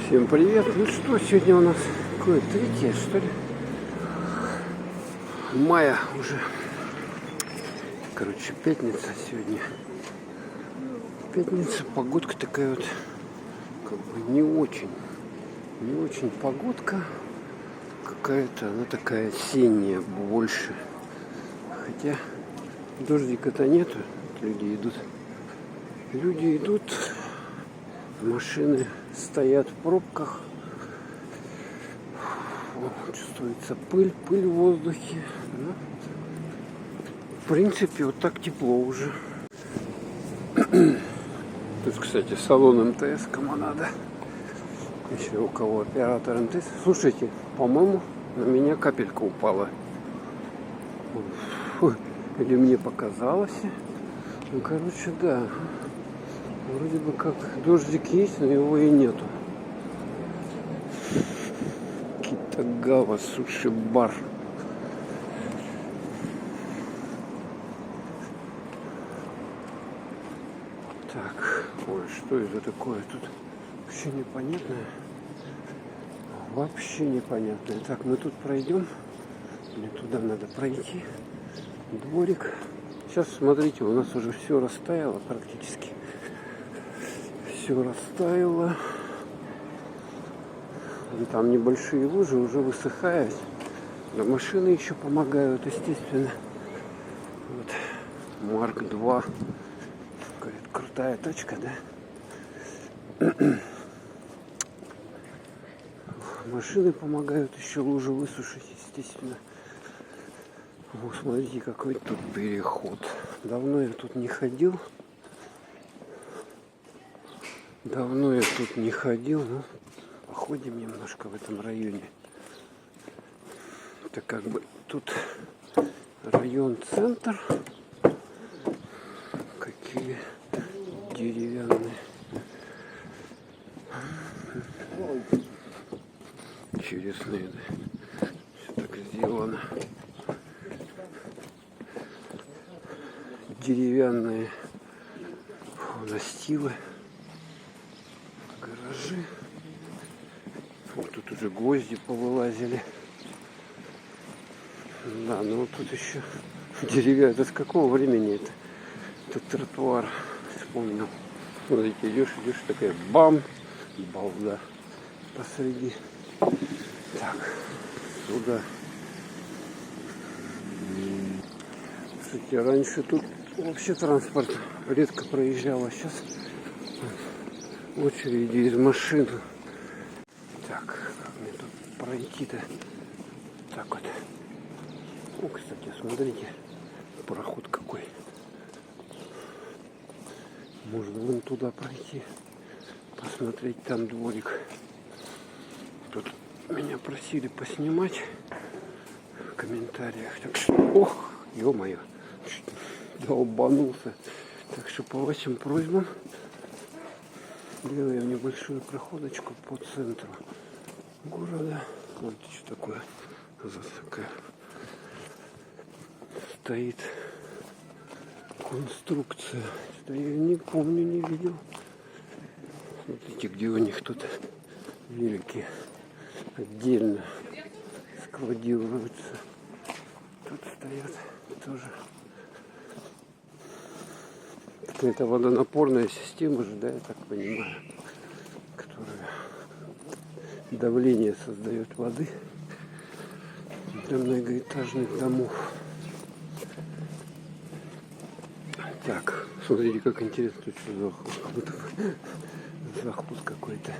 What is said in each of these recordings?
Всем привет! Ну что, сегодня у нас какое 3 что ли? Мая уже. Короче, пятница сегодня. Пятница, погодка такая вот, как бы не очень погодка. Какая-то, она такая осенняя больше. Хотя дождика-то нету, люди идут, машины стоят в пробках. Чувствуется пыль в воздухе. Ну, в принципе, вот так тепло уже. Тут, кстати, салон МТС, кому надо. Еще у кого оператор МТС. Слушайте, по-моему, на меня капелька упала. Фу, или мне показалось. Ну, короче, да. Вроде бы как дождик есть, но его и нету. Китагава суши-бар. Так, ой, что это такое? Тут вообще непонятное. Вообще непонятное. Так, мы тут пройдем. Мне туда надо пройти. Дворик. Сейчас, смотрите, у нас уже все растаяло практически. Все растаяло. И там небольшие лужи уже высыхают. Но машины еще помогают, естественно. Вот Марк 2. Говорит, крутая тачка, да? Машины помогают еще лужи высушить, естественно. Вот, смотрите, какой тут переход. Давно я тут не ходил. Но походим немножко в этом районе. Это как бы тут район-центр. Какие деревянные. Интересные, да? Все так сделано. Деревянные настилы. Гаражи. Вот тут уже гвозди повылазили. Да, ну вот тут еще деревья. Это с какого времени это? Этот тротуар. Вспомнил. Смотрите, идешь, такая бам! Балда посреди. Так, сюда. Кстати, раньше тут вообще транспорт редко проезжал, а сейчас очереди из машин. Так, как мне тут пройти-то? Так вот. О, кстати, смотрите, проход какой. Можно вон туда пройти, посмотреть, там дворик. Тут меня просили поснимать в комментариях. Так что, ох, ё-моё, долбанулся. Так что по вашим просьбам делаем небольшую проходочку по центру города. Вот что такое такая стоит конструкция. Что я не помню, не видел. Смотрите, где у них тут велики отдельно складируются. Тут стоят тоже. Какая-то водонапорная система же, да, я так понимаю, которая давление создает воды для многоэтажных домов. Так, смотрите, как интересно, тут что за заход какой-то.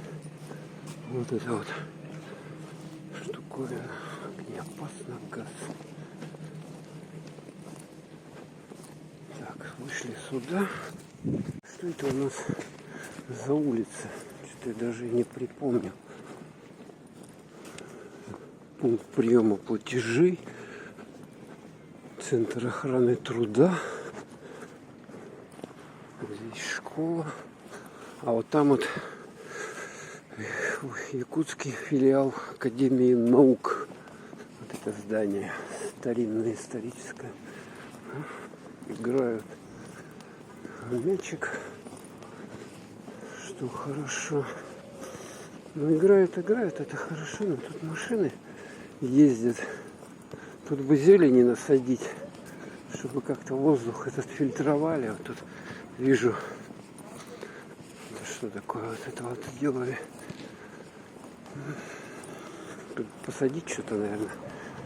Вот это вот штуковина. Огнеопасно, газ. Так, вышли сюда. Что это у нас за улица? Что-то я даже не припомню. Пункт приема платежей. Центр охраны труда. Здесь школа. А вот там вот якутский филиал Академии наук. Вот это здание старинное, историческое. Играют в мячик, что хорошо. Ну, играют, это хорошо, но тут машины ездят. Тут бы зелени насадить, чтобы как-то воздух этот фильтровали. Вот тут вижу, что такое вот это вот делали. Тут посадить что-то, наверное,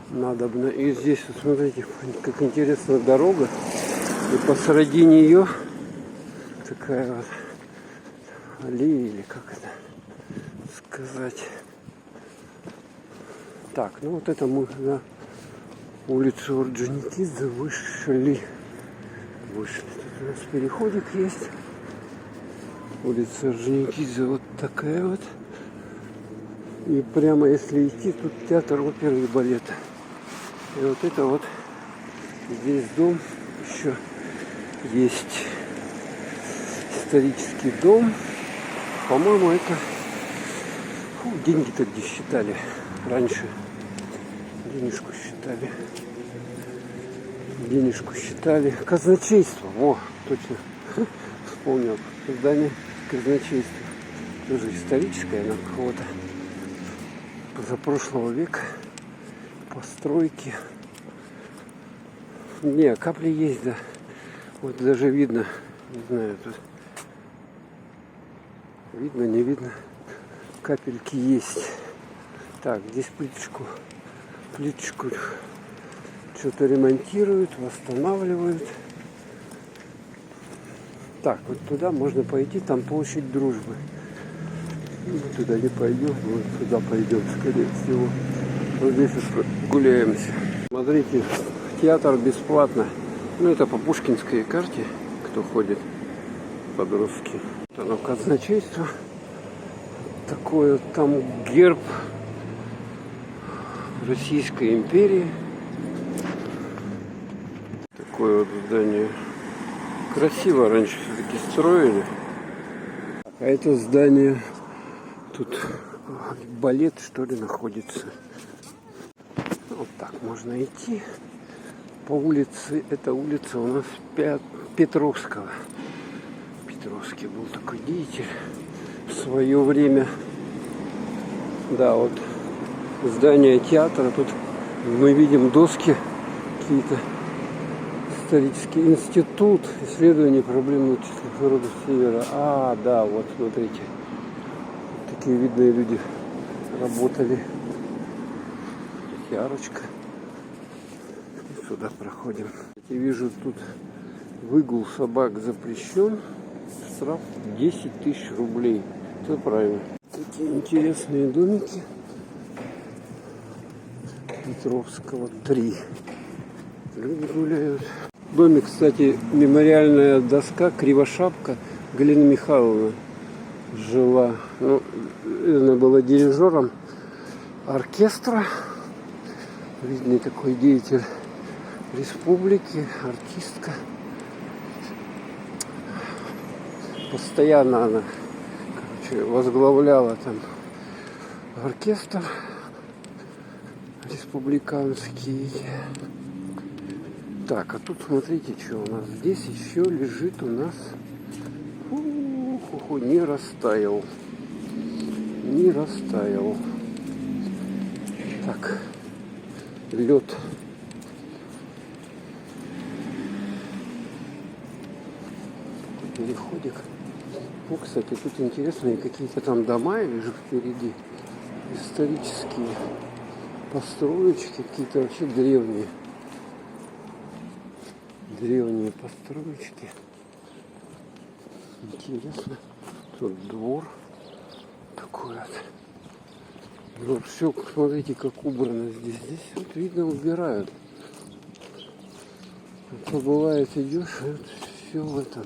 надобно. И здесь, вот смотрите, как интересная дорога. И посреди нее такая вот аллея, или как это сказать. Так, ну вот это мы на улицу Орджоникидзе вышли. Тут у нас переходик есть. Улица Орджоникидзе вот такая вот. И прямо если идти, тут театр оперы и балета. И вот это вот здесь дом еще есть. Исторический дом. По-моему, это деньги-то где считали раньше. Денежку считали. Казначейство. Во, точно. Вспомнил. Здание казначейства. Тоже историческое, оно какого-то позапрошлого века. Постройки. Не, капли есть, да. Вот даже видно. Не знаю, тут видно, не видно. Капельки есть. Так, здесь плиточку что-то ремонтируют, восстанавливают. Так, вот туда можно пойти, там площадь Дружбы. Мы туда не пойдем, мы туда пойдем, скорее всего. Вот здесь вот гуляемся. Смотрите, театр бесплатно. Ну, это по Пушкинской карте, кто ходит, подростки. Вот оно казначейство. Такое там герб Российской империи. Такое вот здание. Красиво раньше все-таки строили. А это здание, тут балет, что ли, находится. Вот так можно идти по улице. Это улица у нас Петровского. Петровский был такой деятель в свое время. Да, вот здание театра. Тут мы видим доски какие-то. Исторический институт исследований проблем научных народов Севера. А, да, вот смотрите. Такие видные люди работали. Ярочка. И сюда проходим. Я вижу, тут выгул собак запрещен. Штраф 10 тысяч рублей. Все правильно. Такие интересные домики. Петровского 3. Люди гуляют. В доме, кстати, мемориальная доска Кривошапка. Галина Михайловна жила. Ну, она была дирижером оркестра. Видный такой деятель республики, артистка. Постоянно она, возглавляла там оркестр республиканский. Так, а тут смотрите, что у нас здесь еще лежит у нас. Не растаял. Не растаял. Так, лед. Переходик. Ну, кстати, тут интересные какие-то там дома лежат впереди. Исторические построечки, какие-то вообще древние. Древние построечки. Интересно. Тут двор такой вот. Ну, все, смотрите, как убрано здесь. Здесь вот видно убирают. А то бывает идешь, и вот все в этом.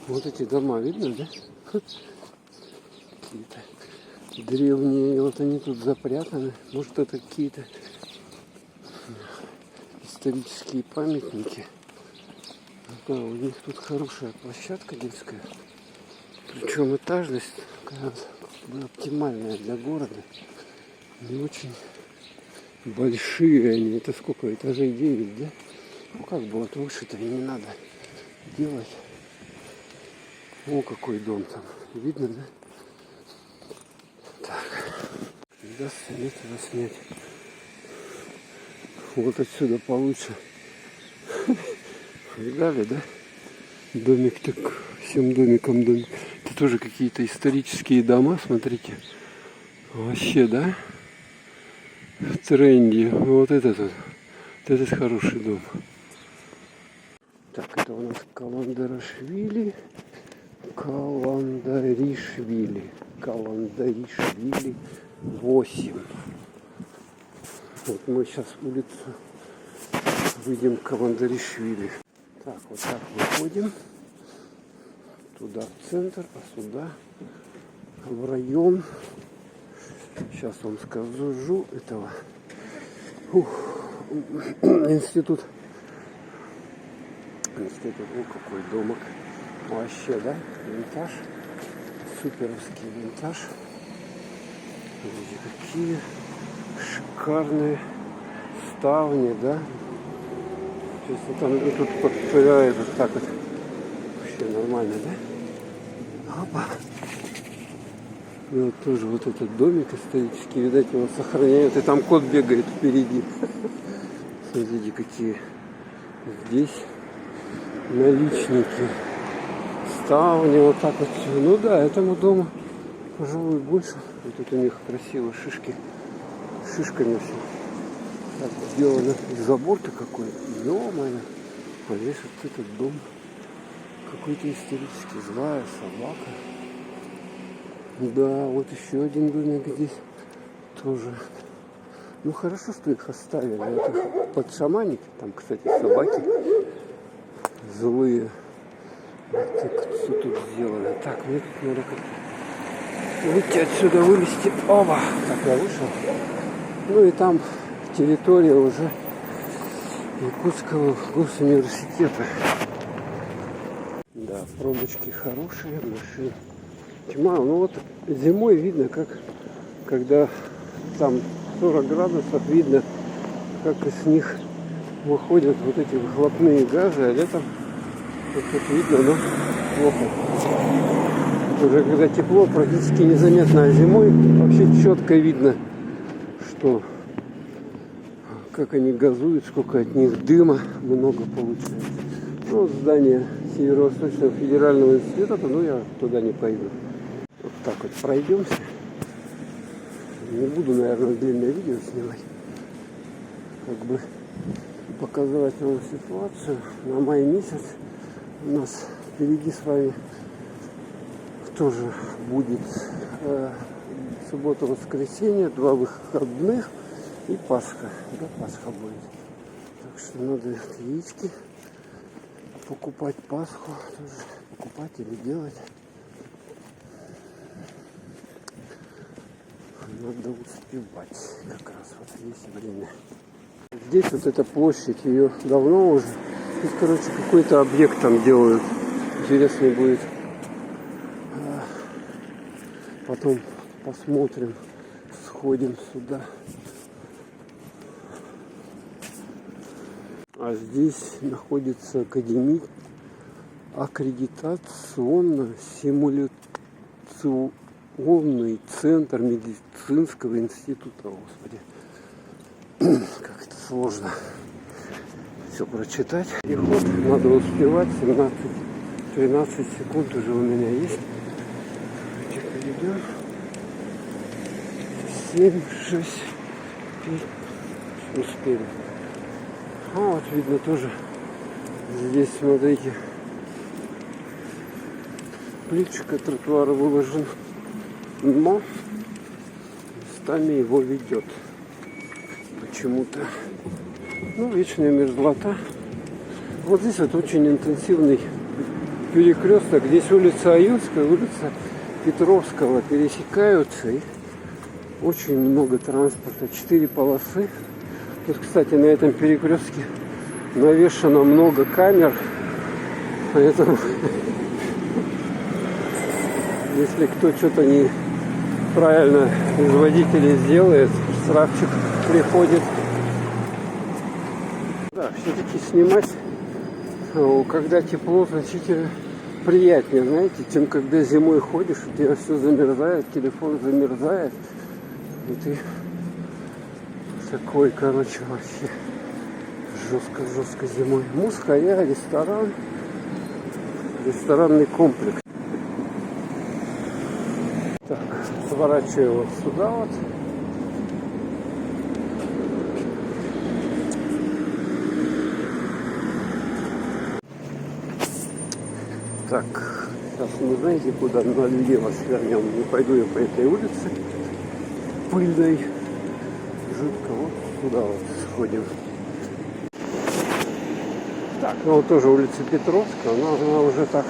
Вот эти дома видно, да? Какие-то древние. И вот они тут запрятаны. Может, это какие-то исторические памятники. Да, у них тут хорошая площадка детская. Причем этажность такая оптимальная для города. Не очень большие они. Это сколько? Этажей 9, да? Ну как бы вот выше-то и не надо делать. О, какой дом там. Видно, да? Так. удастся ли этого снять. Вот отсюда получше. Видали, да? Домик так, всем домиком домик. Это тоже какие-то исторические дома, смотрите. Вообще, да? В тренде. Вот этот вот. Вот этот хороший дом. Так, это у нас Каландарашвили. Каландаришвили 8. Вот мы сейчас улицу выйдем к Каландаришвили. Так, вот так выходим. Туда в центр, а сюда в район. Сейчас вам скажу этого. Институт. О, какой домик. Вообще, да? Винтаж. Суперовский винтаж. Видите, какие шикарные ставни, да? То есть вот там тут подпирает вот так вот. Вообще нормально, да? Опа. И вот тоже вот этот домик исторический, видать, его сохраняют. И там кот бегает впереди. Смотрите, какие здесь наличники. Ставни, вот так вот все. Ну да, этому дому, пожалуй, больше. Вот тут у них красиво шишки. Шишками все. Так сделано. И забор-то какой. Ё-моё. А здесь вот этот дом. Какой-то исторический. Злая собака. Да, вот еще один домик здесь тоже. Ну хорошо, что их оставили. Вот их подшаманить. Там, кстати, собаки злые. Вот так все тут сделано. Так, мне тут надо как-то выйти отсюда, вылезти. Оба! Так, я вышел. Ну и там территория уже Якутского госуниверситета. Да, пробочки хорошие, машин тьма. Ну вот зимой видно, как когда там 40 градусов, видно, как из них выходят вот эти выхлопные газы, а летом вот тут видно, но плохо. Уже когда тепло, практически незаметно, а зимой вообще четко видно, что как они газуют, сколько от них дыма много получается. Ну, вот здание Северо-Восточного федерального института, но я туда не пойду. Вот так вот пройдемся. Не буду, наверное, длинное видео снимать. Как бы показывать вам ситуацию. На май месяц у нас впереди с вами тоже будет суббота-воскресенье, 2 выходных и Пасха. Да, Пасха будет. Так что надо яички покупать, Пасху тоже покупать или делать. Надо успевать как раз вот есть время. Здесь вот эта площадь, ее давно уже. Здесь, короче, какой-то объект там делают. Интересно будет. Потом посмотрим, сходим сюда. А здесь находится аккредитационно-симуляционный центр медицинского института. Господи, как это сложно все прочитать. Переход надо успевать. 13 секунд уже у меня есть. Идем. 7, 6, 5. Успели. А вот видно тоже. Здесь, смотрите, плиточка тротуара выложен. Но местами его ведет. Почему-то. Ну, вечная мерзлота. Вот здесь вот очень интенсивный перекресток. Здесь улица Аюнская, улица Петровского пересекаются. И очень много транспорта. 4 полосы. Тут, кстати, на этом перекрестке навешано много камер. Поэтому, если кто что-то неправильно из водителей сделает, штрафчик приходит. Да, все-таки снимать, когда тепло, значительно приятнее, знаете, чем когда зимой ходишь, у тебя все замерзает, телефон замерзает. И такой, короче, вообще жестко зимой. Мусхая, ресторан, ресторанный комплекс. Так, сворачиваю вот сюда вот. Так, сейчас мы знаете куда налево свернем. Не пойду я по этой улице пыльной. Жутко. Вот сюда вот сходим. Так, ну вот тоже улица Петровская. Она уже так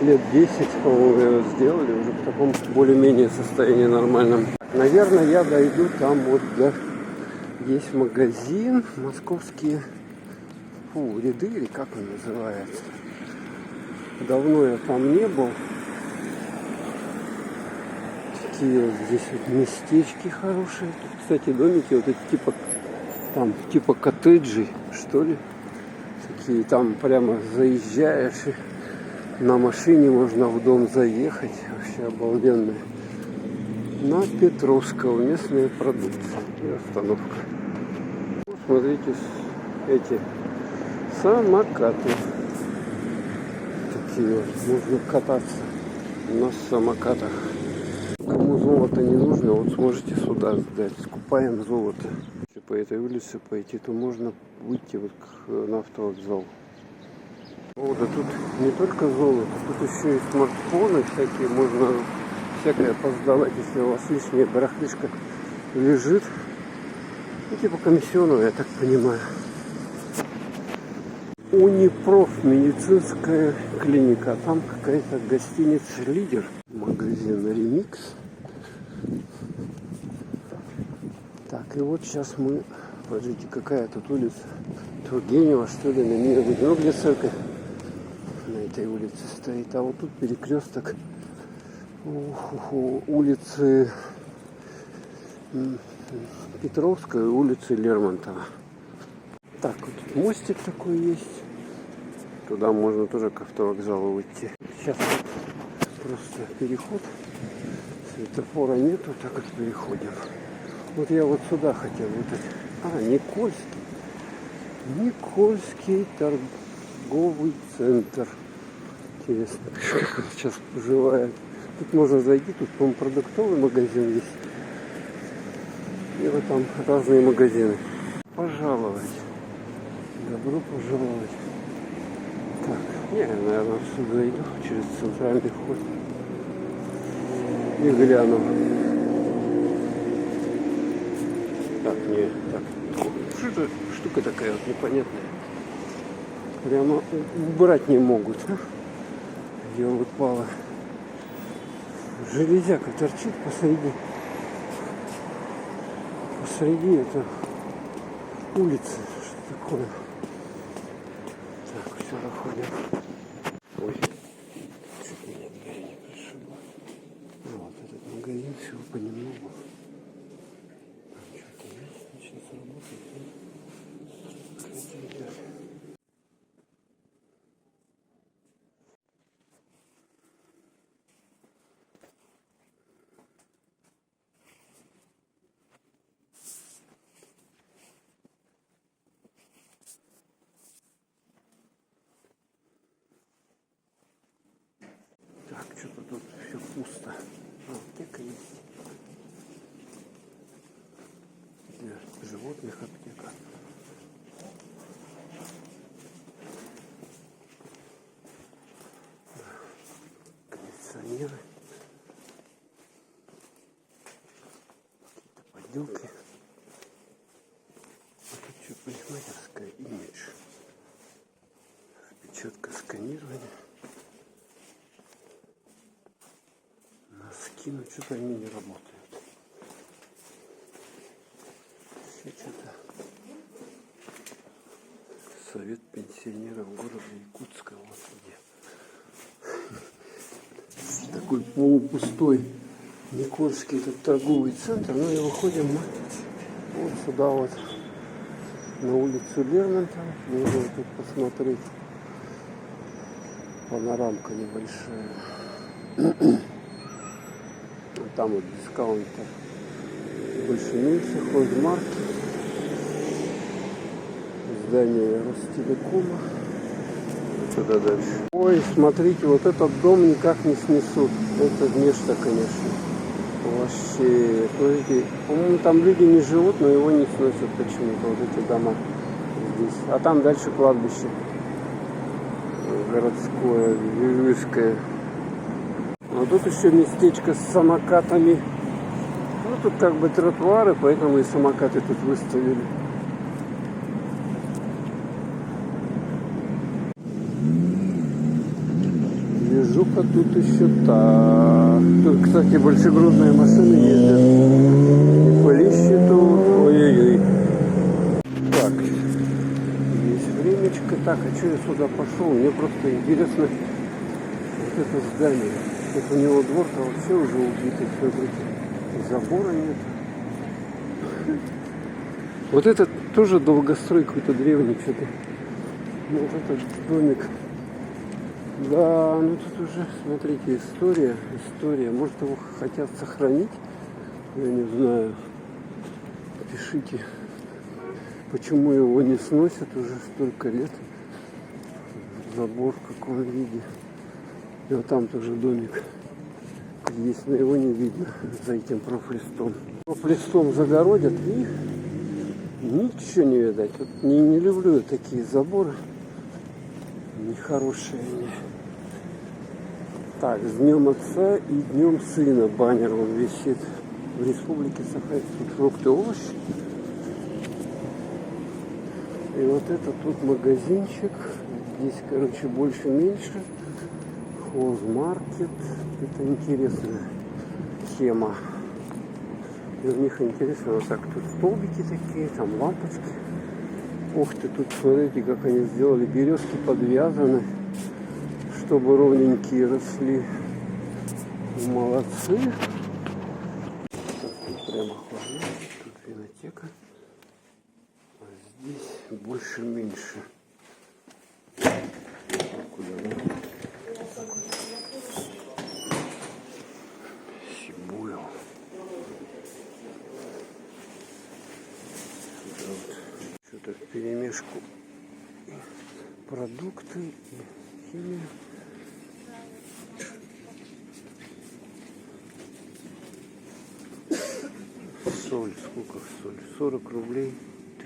лет 10, по-моему, ее сделали. Уже в таком более-менее состоянии нормальном. Наверное, я дойду там вот до... Есть магазин. Московские ряды, или как он называется. Давно я там не был. Такие вот здесь вот местечки хорошие. Тут, кстати, домики вот эти типа там типа коттеджи, что ли. Такие там прямо заезжаешь и на машине можно в дом заехать. Вообще обалденные. На Петровского местная продукция и остановка. Вот, смотрите, эти самокаты. Вот, можно кататься на самокатах. Кому золото не нужно, вот сможете сюда сдать. Скупаем золото. Если по этой улице пойти, то можно выйти вот на автовокзал. О, да тут не только золото, тут еще и смартфоны всякие. Можно всякое поздавать, если у вас лишняя барахлишка лежит. Ну, типа комиссионного, я так понимаю. Унипроф, медицинская клиника. А там какая-то гостиница «Лидер». Магазин «Ремикс». Так, и вот сейчас мы... Подождите, какая тут улица? Тургенева, что ли, на нее видно. Ну, где церковь на этой улице стоит. А вот тут перекресток улицы Петровской и улицы Лермонтова. Так, вот тут мостик такой есть. Туда можно тоже к автовокзалу выйти. Сейчас просто переход. Светофора нету, так как переходим. Вот я вот сюда хотел. Вот Никольский. Никольский торговый центр. Интересно, как сейчас поживает. Тут можно зайти, тут, по-моему, продуктовый магазин есть. И вот там разные магазины. Пожаловать. Добро пожаловать. Так, я, наверное, отсюда иду через центральный вход и гляну. Так, не, так. Что это штука такая вот непонятная? Прямо убрать не могут. Где упала. Железяка торчит посреди. Посреди это улицы. Что такое? Так, все, заходим. Ой, чуть меня дверь не пришибло. Вот этот магазин, всего понемногу. Там что-то есть, сейчас работает. Так, что-то тут все пусто. Аптека есть. Для животных аптека. Кондиционеры. Какие-то поделки. А тут что, парикмахерская имидж. Печатка сканирования. Носки, но что-то они не работают. Все что-то. Совет пенсионеров города Якутска. Вот где. Такой полупустой Никольский этот торговый центр. Ну и выходим мы вот сюда вот на улицу Лермонтова. Можно вот тут посмотреть. Панорамка небольшая. Там вот дискаунтер больше-меньше, хозмарки, здание Ростелекома. Туда дальше. Ой, смотрите, вот этот дом никак не снесут. Это нечто, конечно. Вообще, смотрите, по-моему, там люди не живут, но его не сносят почему-то, вот эти дома здесь. А там дальше кладбище городское, Вилюйское. А тут еще местечко с самокатами. Ну, тут как бы тротуары, поэтому и самокаты тут выставили. Движуха тут еще та. Тут, кстати, большегрузные машины ездят. И пылище тут. Ой-ой-ой. Так. Есть времечко. Так, а что я сюда пошел? Мне просто интересно вот это здание. Вот у него двор-то вообще уже убитый. Смотрите. Забора нет. Вот это тоже долгострой какой-то древний что-то. Вот этот домик. Да, ну тут уже, смотрите, история. Может, его хотят сохранить? Я не знаю. Пишите, почему его не сносят уже столько лет. Забор в каком виде. И вот там тоже домик есть, но его не видно за этим профлистом. Профлистом загородят и ничего не видать. Вот не люблю такие заборы. Нехорошие они. Так, с Днем Отца и Днем Сына баннер он висит. В Республике Саха тут фрукты, овощи. И вот это тут магазинчик. Здесь, короче, больше-меньше. Хозмаркет. Это интересная тема. И у них интересно, вот так тут столбики такие, там лампочки. Ух ты, тут смотрите, как они сделали. Березки подвязаны, чтобы ровненькие росли. Молодцы. Тут прямо хозяйство, тут винотека. А здесь больше-меньше. Куда? Сибуев. Что-то в перемешку продукты и химия. Соль, сколько соль? 40 рублей,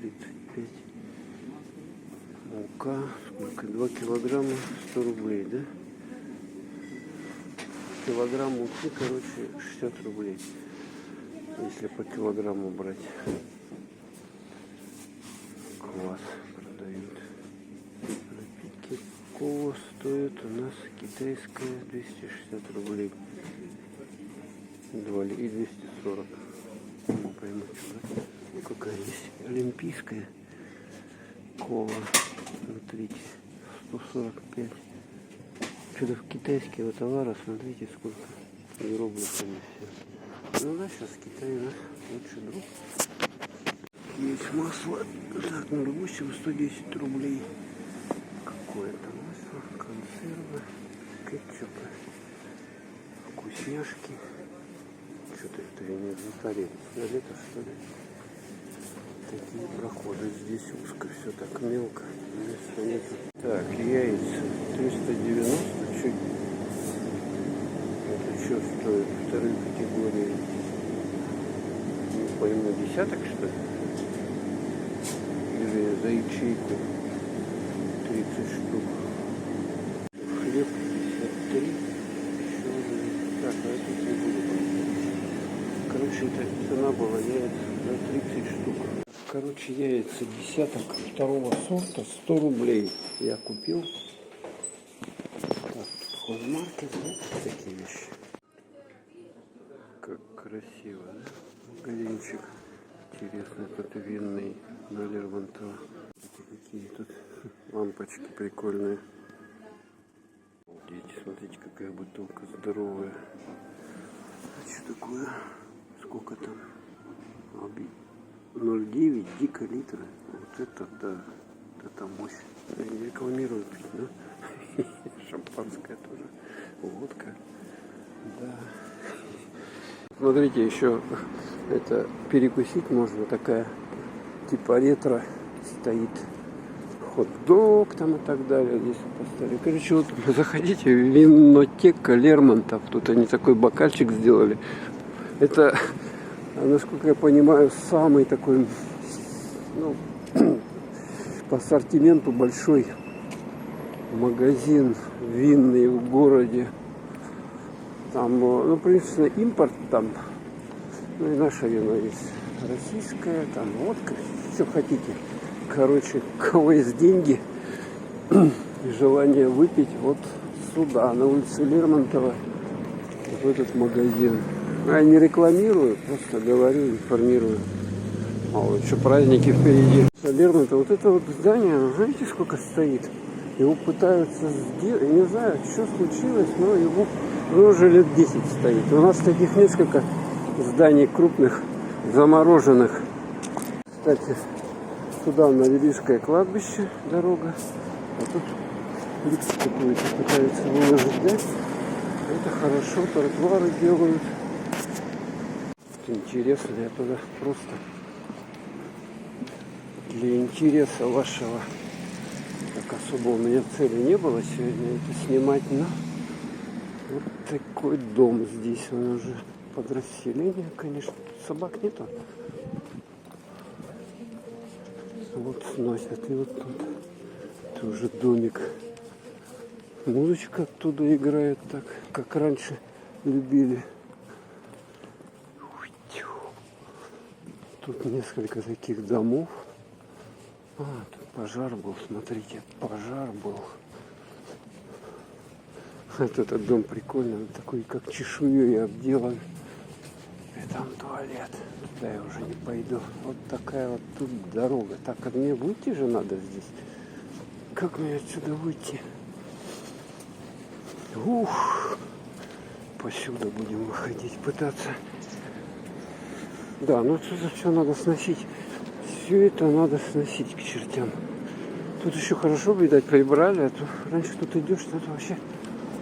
35. Мука, сколько? 2 килограмма, 100 рублей, да? Килограмм муки, короче, 60 рублей. Если по килограмму брать. Класс продают. Напитки кола стоит у нас китайская 260 рублей. 2 и 240. Не пойму, что. Ну, какая есть олимпийская кола. Смотрите, 145. Что-то в китайского товара, смотрите, сколько иероглифами все. Ну да, сейчас Китай у нас лучший друг. Есть масло. Так, 0,8, 110 рублей. Какое-то масло, консервы, кетчупы, вкусняшки. Что-то это я не затарил. Лето, что ли? Такие проходы. Здесь узко, все так мелко. Места нету. Так, яйца 390 чуть. Это что стоит? Второй категории. Не пойму, десяток что ли? Или за ячейку 30 штук. Хлеб 53. Так, а это не буду. Короче, это цена была яиц за 30 штук. Короче, яйца десяток второго сорта, 100 рублей я купил. Так, хозмаркет, вот такие вещи. Как красиво, да? Магазинчик интересный, тут винный на Лермонтова. Какие тут лампочки прикольные. Дети, смотрите, какая бутылка здоровая. А что такое? Сколько там? 0,9 дикалитра. Вот это да. Это мощь. Они рекламируют, да? Шампанское тоже. Водка. Да. Смотрите, еще это перекусить можно, такая типа ретро стоит. Хот-дог там и так далее. Здесь поставили. Короче, вот заходите, винотека Лермонтов. Тут они такой бокальчик сделали. Это, насколько я понимаю, самый такой, ну, по ассортименту большой магазин винный в городе. Там, ну, принципе, импорт там, ну и наше вино есть. Российское, там, водка, все хотите. Короче, у кого есть деньги и желание выпить, вот сюда, на улице Лермонтова, в этот магазин. Я не рекламирую, просто говорю, информирую. А вот еще праздники впереди. Лермонтова, вот это вот здание, знаете, сколько стоит? Его пытаются сделать, я не знаю, что случилось, но его уже лет 10 стоит. У нас таких несколько зданий крупных, замороженных. Кстати, туда на Велишское кладбище дорога, а тут плитку какую-то пытаются выложить, да? Это хорошо, тротуары делают. Это интересно, я туда просто для интереса вашего, так особо у меня цели не было сегодня это снимать, но вот такой дом здесь, он уже под расселение, конечно, собак нету. Вот сносят, и вот тут тоже домик. Музычка оттуда играет так, как раньше любили. Тут несколько таких домов. А, тут пожар был, смотрите, пожар был. Вот этот дом прикольный, он такой, как чешуей обделан. И там туалет. Туда я уже не пойду. Вот такая вот тут дорога. Так, а мне выйти же надо здесь. Как мне отсюда выйти? Ух! Посюда будем выходить, пытаться. Да, ну отсюда все надо сносить. Все это надо сносить к чертям. Тут еще хорошо, видать, прибрали. А то раньше тут идешь, тут вообще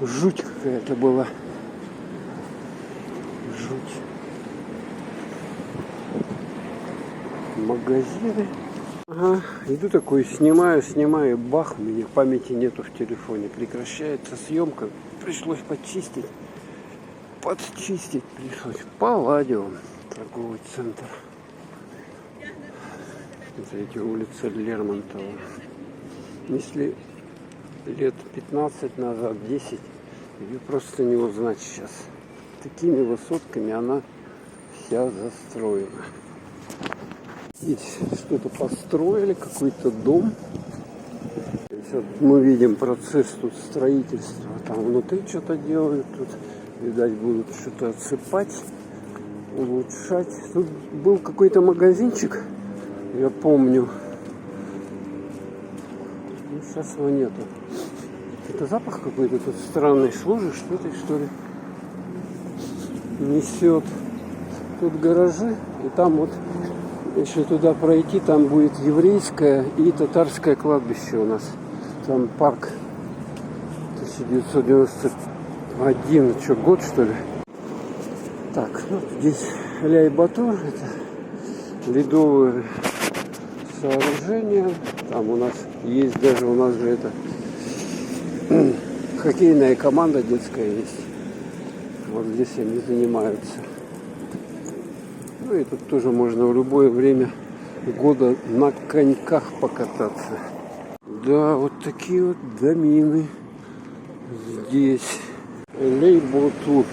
жуть какая-то была. Жуть. Магазины. Ага, иду такой, снимаю, бах, у меня памяти нету в телефоне. Прекращается съемка. Пришлось подчистить. Подчистить пришлось. Палладиум. Торговый центр. Смотрите, улица Лермонтова. Если лет 15 назад, 10, ее просто не узнать сейчас. Такими высотками она вся застроена. Здесь что-то построили, какой-то дом. Вот мы видим процесс тут строительства. Там внутри что-то делают. Тут, видать, будут что-то отсыпать, улучшать. Тут был какой-то магазинчик, я помню. Ну, сейчас его нету. Это запах какой-то тут странный. Служит что-то, что ли? Несет. Тут гаражи. И там вот, если туда пройти, там будет еврейское и татарское кладбище у нас. Там парк 1991, что, год, что ли? Так, ну, здесь Ляй-Батор, это ледовые сооружения. Там у нас есть даже, у нас же это хоккейная команда детская есть. Вот здесь они занимаются. Ну и тут тоже можно в любое время года на коньках покататься. Да, вот такие вот домины здесь. Ляй-Батор.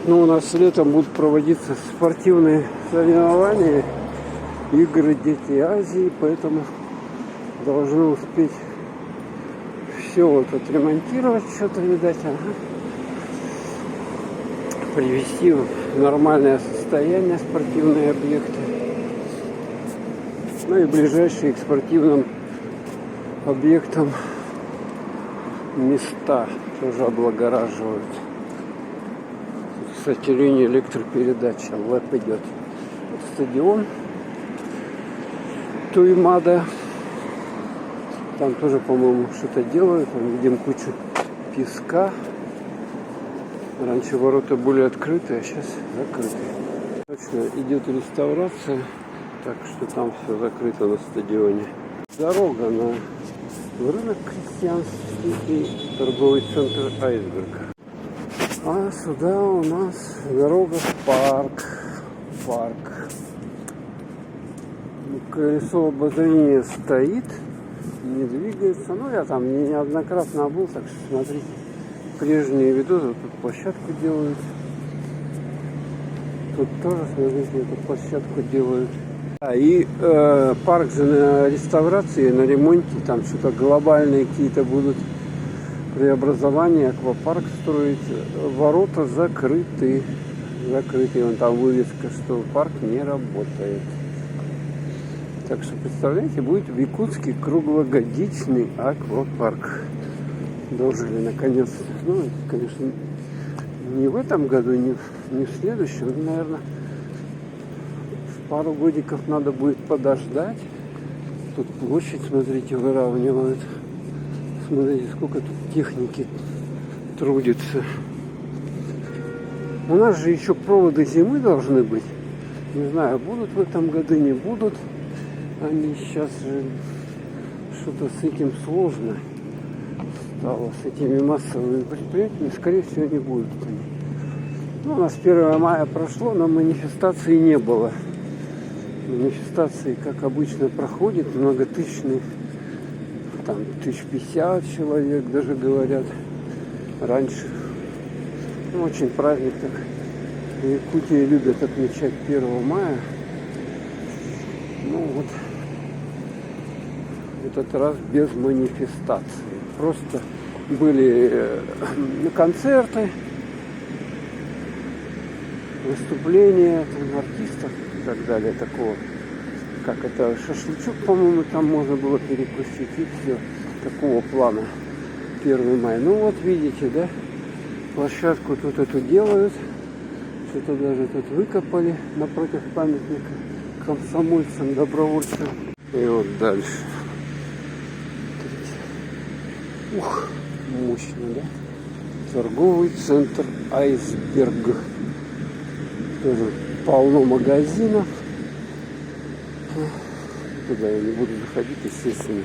Ну, у нас летом будут проводиться спортивные соревнования, игры Дети Азии, поэтому должны успеть все вот отремонтировать, что-то, видать, привести в нормальное состояние спортивные объекты. Ну и ближайшие к спортивным объектам места тоже облагораживают. Кстати, линия электропередачи ЛЭП идет. Стадион Туймада. Там тоже, по-моему, что-то делают. Там видим кучу песка. Раньше ворота были открыты, а сейчас закрыты. Точно идет реставрация, так что там все закрыто на стадионе. Дорога на рынок крестьянский и торговый центр «Айсберг». А сюда у нас дорога в парк. Колесо обозрения стоит, не двигается. Ну, я там неоднократно был, так что смотрите. Прежние видосы, тут площадку делают. Тут тоже, смотрите, эту площадку делают. И парк же на реставрации, на ремонте. Там что-то глобальные какие-то будут преобразования, аквапарк строить. Ворота закрыты. Вон там вывеска, что парк не работает. Так что, представляете, будет в Якутске круглогодичный аквапарк. Дожили наконец-то. Ну, конечно, не в этом году, не в следующем. Наверное, пару годиков надо будет подождать. Тут площадь, смотрите, выравнивают. Смотрите, сколько тут техники трудится. У нас же еще проводы зимы должны быть. Не знаю, будут в этом году, не будут. Они сейчас же что-то с этим сложно стало, с этими массовыми предприятиями. Скорее всего, не будут они. Ну, у нас 1 мая прошло, но манифестации не было. Манифестации, как обычно, проходят многотысячные. Там 1050 человек даже говорят. Раньше. Ну, очень праздник так. В Якутии любят отмечать 1 мая. Ну вот, этот раз без манифестации. Просто были концерты, выступления там, артистов и так далее. Такого, как это, шашлычок, по-моему, там можно было перекусить и все. Такого плана 1 мая. Ну вот видите, да, площадку тут эту делают. Что-то даже тут выкопали напротив памятника комсомольцам, добровольцам. И вот дальше. Ух, мощно, да? Торговый центр «Айсберг». Тоже полно магазинов. Туда я не буду заходить, естественно.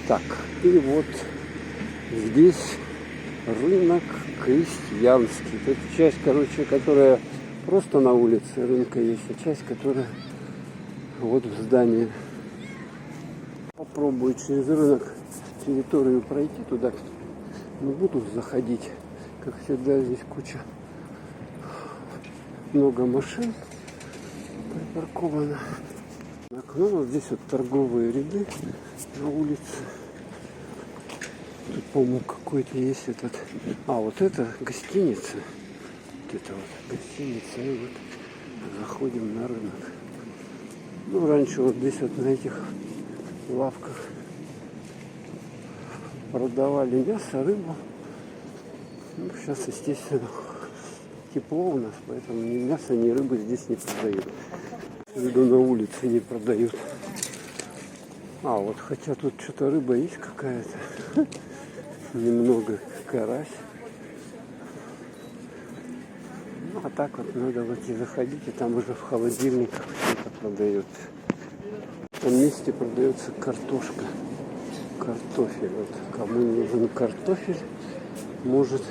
Так, и вот здесь рынок крестьянский. Это часть, короче, которая просто на улице рынка есть, а часть, которая вот в здании. Попробую через рынок территорию пройти туда. Не буду заходить. Как всегда, здесь куча, много машин припарковано. Ну, вот здесь вот торговые ряды на улице. Тут, по-моему, какой-то есть этот... А, вот это гостиница. Вот это вот гостиница. И вот заходим на рынок. Ну, раньше вот здесь вот на этих лавках продавали мясо, рыбу. Ну, сейчас, естественно, тепло у нас, поэтому ни мяса, ни рыбы здесь не продают. Рыбу на улице не продают. А, вот хотя тут что-то рыба есть какая-то. Немного карась. Ну, а так вот надо вот и заходить, и там уже в холодильниках что-то продается. В том месте продается картошка. Картофель. Вот кому нужен картофель, может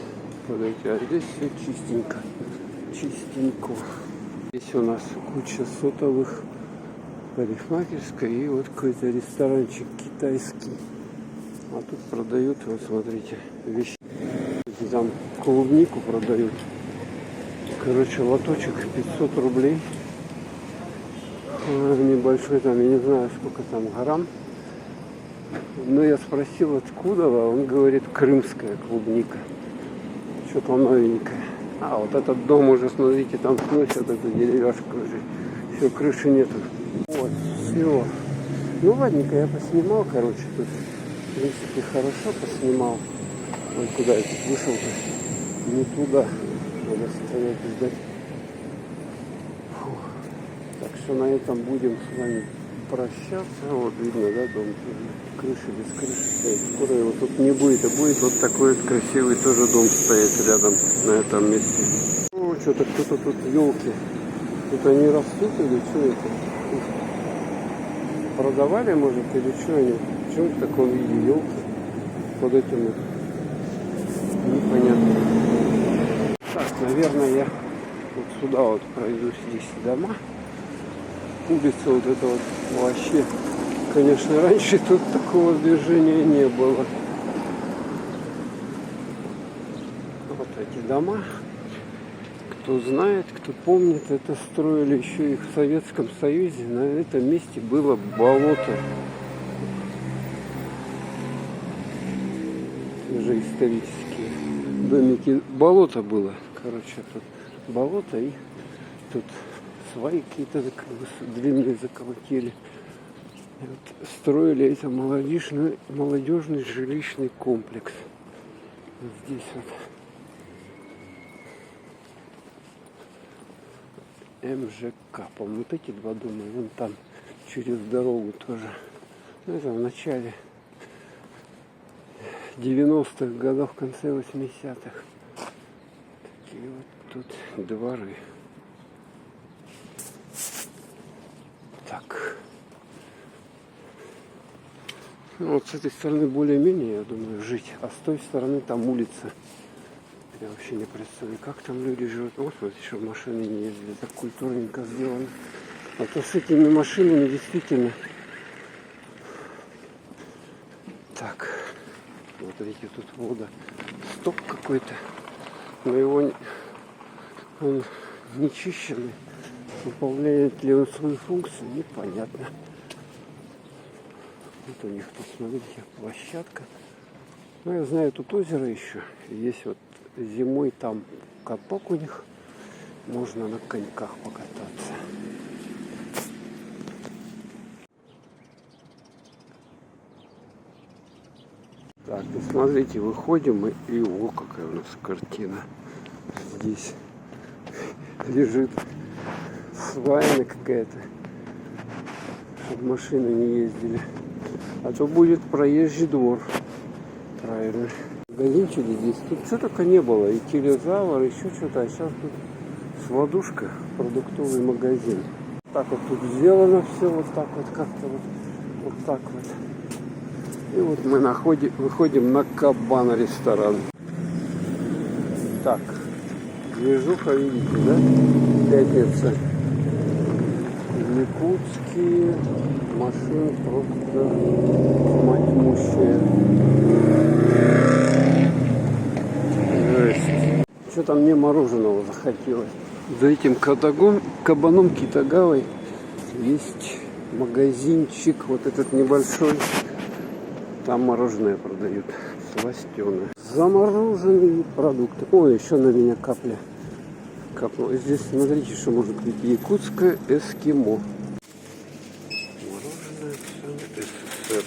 подойти. А здесь все чистенько. Чистенько. Здесь у нас куча сотовых, парикмахерская и вот какой-то ресторанчик китайский. А тут продают, вот смотрите, вещи. Там клубнику продают. Короче, лоточек 500 рублей. Небольшой там, я не знаю, сколько там грамм. Но я спросил, откуда, а он говорит, крымская клубника. Что-то новенькое. А, вот этот дом уже, смотрите, там сносят эту деревяшку уже. Все, крыши нету. Вот, все. Ну, ладненько, я поснимал, короче, тут, в принципе, хорошо поснимал. Ой, куда я тут вышел-то? Не туда. Надо стоять и ждать. Фух. Так что на этом будем с вами прощаться. Вот видно, да, дом. Крыша без крыши стоит. Скоро его тут не будет. А будет вот такой вот красивый тоже дом стоит рядом на этом месте. О, что-то кто-то тут елки. Тут они растут или что это? Продавали, может, или что они? Почему в таком виде елки под этим вот? Непонятно. Так, наверное, я вот сюда вот пройду, здесь дома. Улица вот это вот вообще, конечно, раньше тут такого движения не было. Вот эти дома, кто знает, кто помнит, это строили еще и в Советском Союзе. На этом месте было болото. Уже исторические домики. Болото было, короче, тут болото и тут сваи какие-то длинные заколотили. И вот строили это молодежный жилищный комплекс. Вот здесь вот МЖК. По-моему, вот эти два дома, вон там через дорогу тоже. Это в начале 90-х годов, в конце 80-х. Такие вот тут дворы. Так. Ну, вот с этой стороны более-менее, я думаю, жить. А с той стороны там улица. Я вообще не представляю, как там люди живут. Вот, вот еще машины не ездили. Так культурненько сделано. А то с этими машинами действительно. Так. Вот видите, тут вода. Сток какой-то. Но его он не чищенный. Выполняет ли он свою функцию, непонятно. Вот у них тут, смотрите, площадка. Ну, я знаю, тут озеро еще. Есть вот зимой там каток у них. Можно на коньках покататься. Так, и смотрите, выходим, и о, какая у нас картина. Здесь лежит свайна какая-то, чтобы машины не ездили. А то будет проезжий двор. Правильно. Магазинчики здесь. Тут что только не было. И телезавр, еще что-то. А сейчас тут сладушка, продуктовый магазин. Так вот тут сделано все вот так вот, как-то вот так вот. И вот мы выходим на Кабан ресторан. Так, движуха, видите, да? Пятница. В Якутске машин просто тьмущая. Жесть. Что-то мне мороженого захотелось. За этим кабаном Китагавой есть магазинчик, вот этот небольшой. Там мороженое продают, сластеное. Замороженные продукты. Ой, еще на меня капля капнула. Здесь смотрите, что может быть. Якутское эскимо. Мороженое СССР.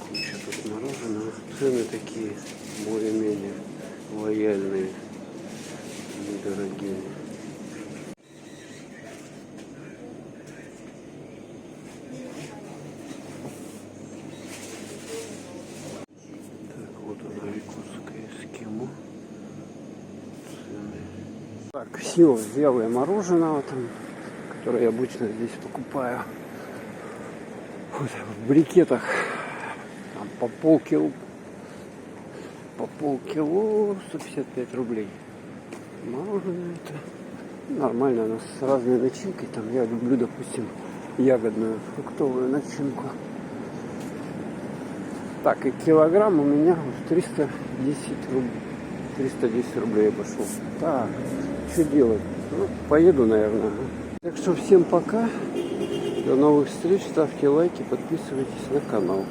Куча тут мороженого. Цены такие более-менее лояльные, недорогие. Так, все, взял я мороженого, там, которое я обычно здесь покупаю. Вот, в брикетах. Там по полкило 155 рублей. Мороженое это нормально, у нас с разной начинкой. Там я люблю, допустим, ягодную, фруктовую начинку. Так, и килограмм у меня 310 рублей. 310 рублей пошел. Так, что делать? Ну, поеду, наверное. Так что всем пока. До новых встреч. Ставьте лайки, подписывайтесь на канал.